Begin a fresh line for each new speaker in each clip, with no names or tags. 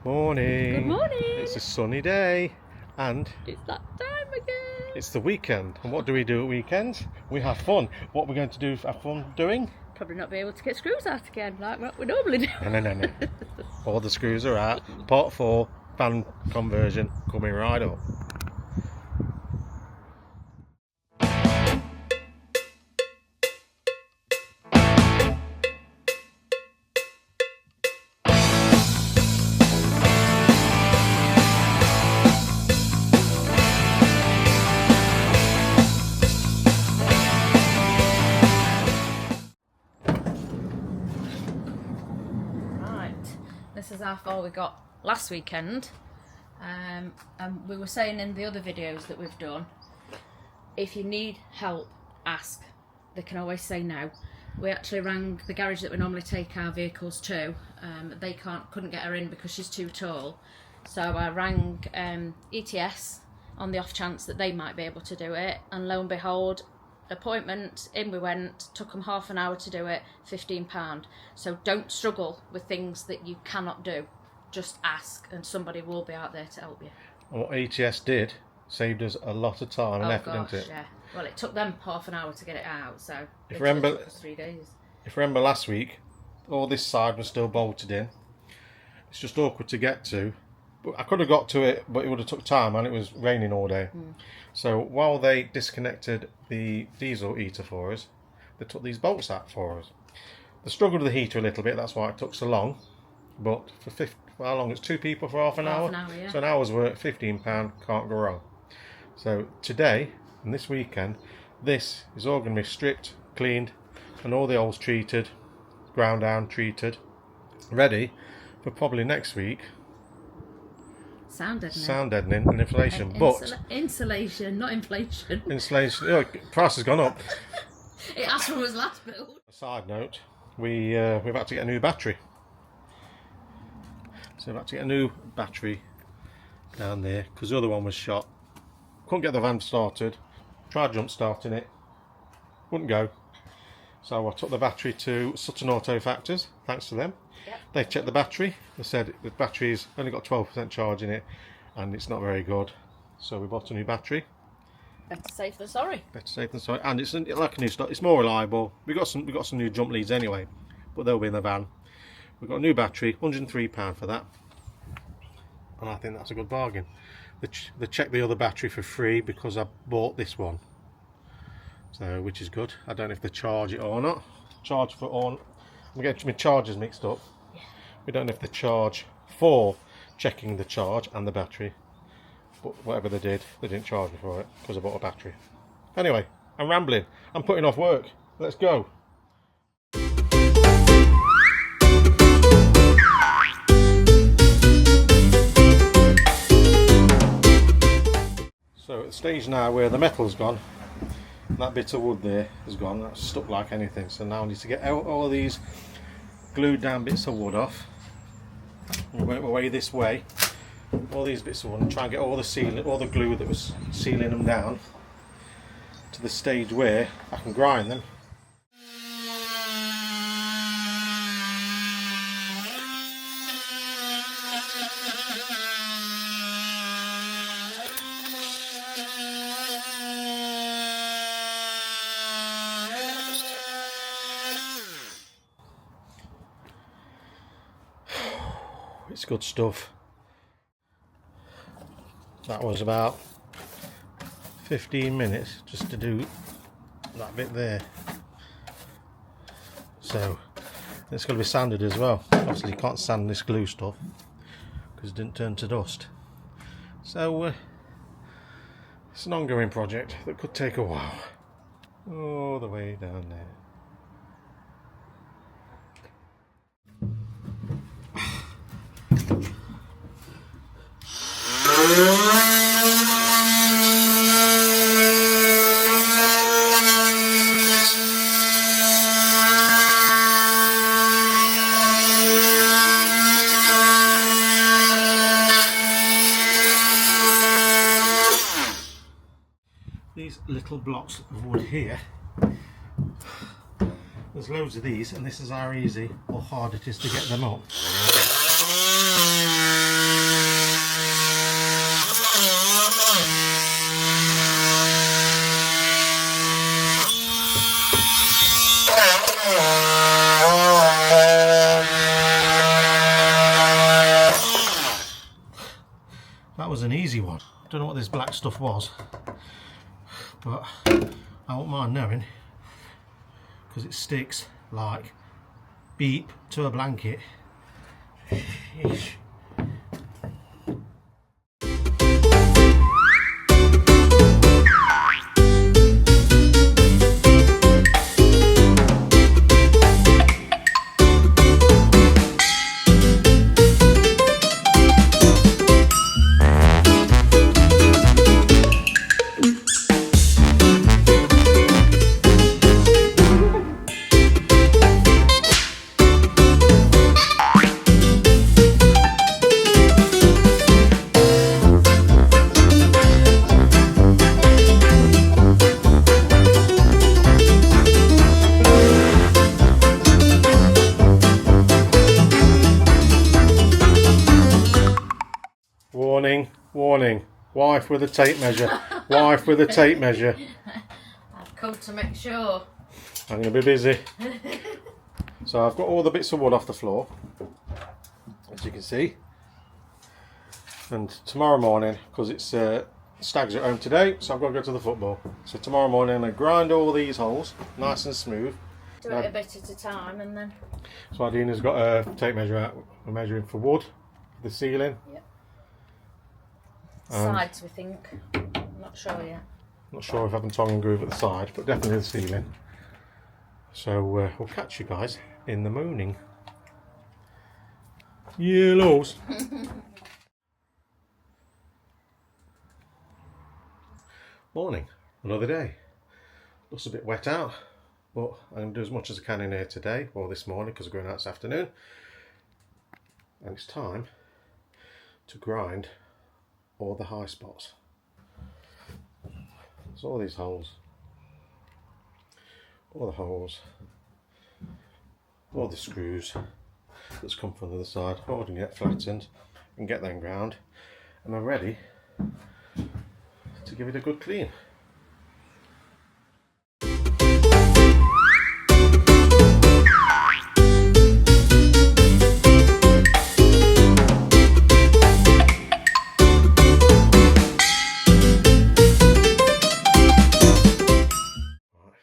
Morning.
Good morning.
It's a sunny day and
It's that time again.
it's the weekend. And what do we do at weekends? We have fun. What we're going to do have fun doing?
Probably not be able to get screws out again like what we normally do.
No. All the screws are out. Part 4, van conversion, coming right up.
This is how far we got last weekend, and we were saying in the other videos that we've done, if you need help, ask. They can always say no. We actually rang the garage that we normally take our vehicles to. They couldn't get her in because she's too tall, so I rang ETS on the off chance that they might be able to do it, and lo and behold, appointment, in we went, took them half an hour to do it, £15. So don't struggle with things that you cannot do, just ask and somebody will be out there to help you.
What ETS did saved us a lot of time and effort, didn't it?
Yeah. Well, it took them half an hour to get it out, so
If
it
remember,
took us 3 days.
If you remember last week, all this side was still bolted in. It's just awkward to get to. But I could have got to it, but it would have took time and it was raining all day. So while they disconnected the diesel heater for us, they took these bolts out for us. They struggled with the heater a little bit, that's why it took so long. But for how long? It's 2 people for half an hour?
Yeah.
So an hour's work, £15, can't go wrong. So today, and this weekend, this is all going to be stripped, cleaned, and all the holes treated, ground down, treated, ready for probably next week.
Sound
deadening and inflation, but
insulation, not inflation.
Insulation. Oh, price has gone up.
It has from us last build.
A side note: we've had to get a new battery. So we've had to get a new battery down there because the other one was shot. Couldn't get the van started. Tried jump starting it, wouldn't go. So I took the battery to Sutton Auto Factors. Thanks to them. Yep. They checked the battery. They said the battery's only got 12% charge in it, and it's not very good. So we bought a new battery.
Better safe than sorry.
Better safe than sorry. And it's like a new stock. It's more reliable. We got some new jump leads anyway, but they'll be in the van. We've got a new battery, £103 for that, and I think that's a good bargain. They checked the other battery for free because I bought this one. So, which is good. I don't know if they charge it or not. Charge for all. I'm getting my chargers mixed up. Yeah. We don't know if they charge for checking the charge and the battery. But whatever they did, they didn't charge me for it because I bought a battery. Anyway, I'm rambling. I'm putting off work. Let's go. So at the stage now where the metal's gone, that bit of wood there has gone, that's stuck like anything. So now I need to get all these glued down bits of wood off. We'll work my way this way, all these bits of wood, and try and get all the glue that was sealing them down to the stage where I can grind them. It's good stuff. That was about 15 minutes just to do that bit there. So it's going to be sanded as well. Obviously you can't sand this glue stuff because it didn't turn to dust. So it's an ongoing project that could take a while. All the way down there. These little blocks of wood here, there's loads of these, and this is how easy or hard it is to get them up. an easy one. I don't know what this black stuff was, but I won't mind knowing, because it sticks like beep to a blanket. Yeesh. Warning, warning, wife with a tape measure, wife with a tape measure.
I've come to make sure.
I'm going to be busy. So I've got all the bits of wood off the floor, as you can see. And tomorrow morning, because it's Stags at home today, so I've got to go to the football. So tomorrow morning I'm going to grind all these holes nice and smooth.
Do it a bit at a time and then...
So Adina's got a tape measure out. We're measuring for wood, for the ceiling.
Yep. Sides, we think. Not sure yet.
Not sure if I have tongue and groove at the side, but definitely the ceiling. So we'll catch you guys in the morning. Yellows. Morning, another day. Looks a bit wet out, but I'm going to do as much as I can in here today, or this morning, because we're going out this afternoon. And it's time to grind all the high spots. So all these holes, all the holes, all the screws that's come from the other side, all didn't get flattened, and get them ground, and I'm ready to give it a good clean.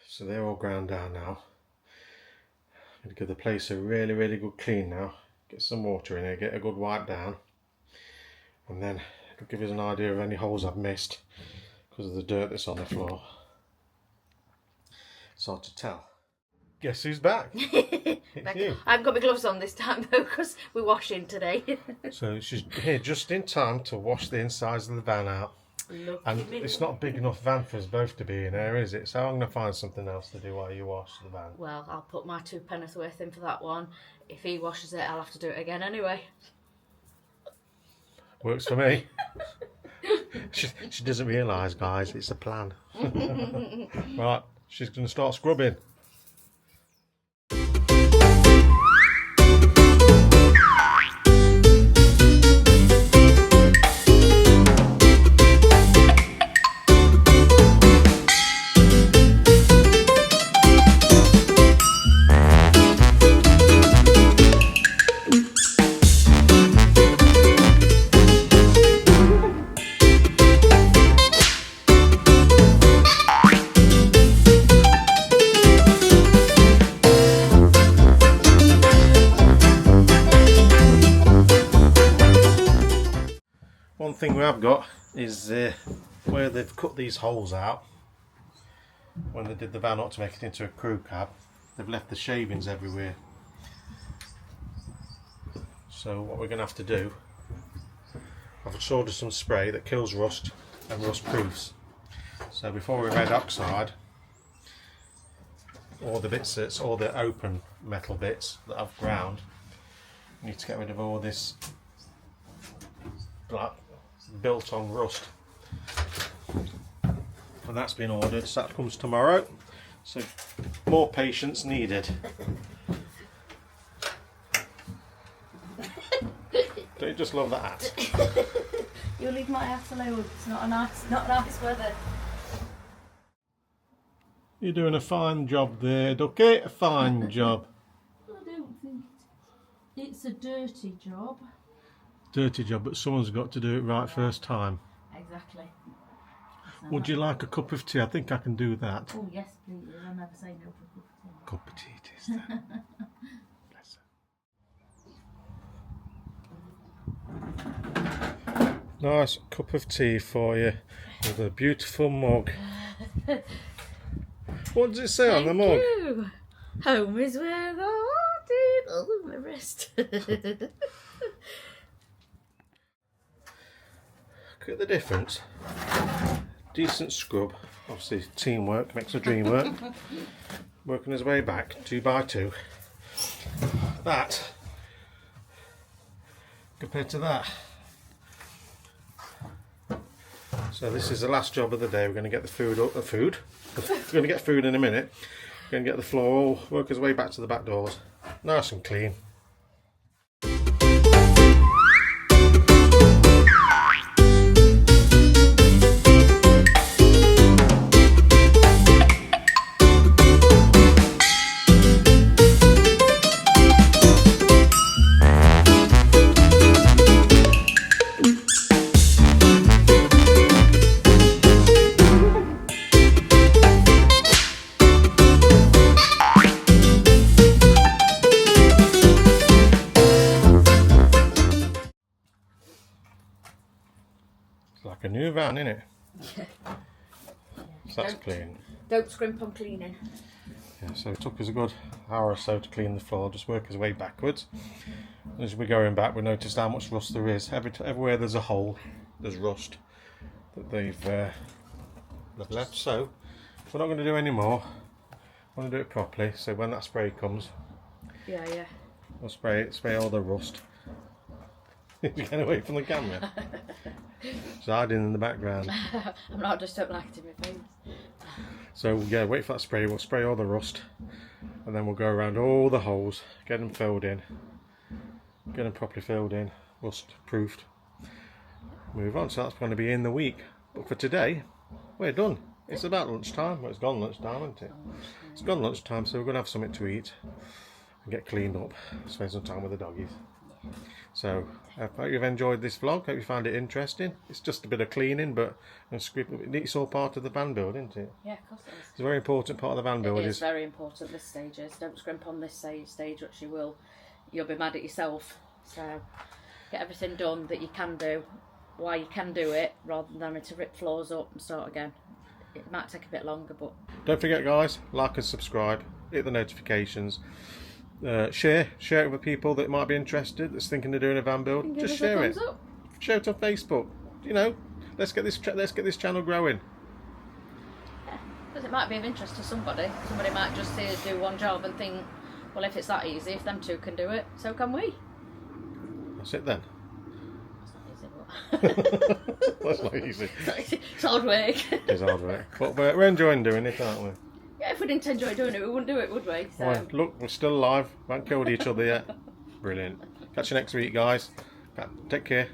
So they're all ground down now. I'm going to give the place a really good clean now. Get some water in here, get a good wipe down, and then it'll give us an idea of any holes I've missed because of the dirt that's on the floor. It's hard to tell. Guess who's back? It's you.
I've got my gloves on this time though because we're washing today.
So she's here just in time to wash the insides of the van out. And it's not a big enough van for us both to be in here, is it? So I'm going to find something else to do while you wash the van.
Well, I'll put my 2 pennies worth in for that one. If he washes it, I'll have to do it again anyway.
Works for me. She doesn't realise, guys, it's a plan. Right, she's going to start scrubbing. One thing we have got is where they've cut these holes out when they did the van up to make it into a crew cab, they've left the shavings everywhere. So what we're going to have to do, I've ordered some spray that kills rust and rust proofs. So before we red oxide all the bits, that's all the open metal bits that I've ground, we need to get rid of all this black built on rust, and that's been ordered, so that comes tomorrow, so more patience needed. Don't you just love that hat?
You leave my hat alone, it's not nice weather.
You're doing a fine job there, Ducky, a fine job.
I don't think it's a dirty job.
dirty job, but someone's got to do it right first time.
Exactly.
Would you like a cup of tea? I think I can do that.
Oh yes, please. I'll never say no to a
Cup of tea it is then. Bless her. Nice cup of tea for you with a beautiful mug. What does it say on the mug?
You. Home is where the heart is. Oh, my wrist.
Look at the difference. Decent scrub. Obviously teamwork makes the dream work. Working his way back 2 by 2. That compared to that. So this is the last job of the day. We're going to get the food up. We're going to get food in a minute. We're going to get the floor all, work his way back to the back doors. Nice and clean. Like a new van, innit?
Yeah.
So that's clean.
Don't scrimp on cleaning.
Yeah, so it took us a good hour or so to clean the floor, just work his way backwards. As we're going back, we noticed how much rust there is. Everywhere there's a hole, there's rust that they've left. So we're not going to do any more. We want to do it properly. So when that spray comes,
Yeah.
we'll spray all the rust. Get away from the camera. It's hiding in the background.
I'm not, just don't like it in my face.
So yeah, wait for that spray. We'll spray all the rust, and then we'll go around all the holes, get them filled in, get them properly filled in, rust proofed. Move on. So that's going to be in the week. But for today, we're done. It's about lunchtime. Well, it's gone lunchtime, isn't it? It's gone lunchtime, so we're going to have something to eat and get cleaned up, spend some time with the doggies. So I hope you've enjoyed this vlog. Hope you found it interesting. It's just a bit of cleaning, but it's all part of the van build, isn't it?
Yeah, of course it is.
It's a very important part of the van build.
It is very important, this stage is. Don't scrimp on this stage, which you'll be mad at yourself. So get everything done that you can do while you can do it, rather than having to rip floors up and start again. It might take a bit longer, but
don't forget, guys, like and subscribe, hit the notifications. Share it with people that might be interested, that's thinking of doing a van build. Just share it. Share it on Facebook. You know, let's get this channel growing.
Yeah, because it might be of interest to somebody. Somebody might just do one job and think, well, if it's that easy, if them two can do it, so can we.
That's it then.
That's not easy, but
That's not easy.
It's hard work.
It's hard work, but we're enjoying doing it, aren't we?
Yeah, if we didn't enjoy doing it, we wouldn't do it, would we? So.
Well, look, we're still alive. We haven't killed each other yet. Brilliant. Catch you next week, guys. Take care.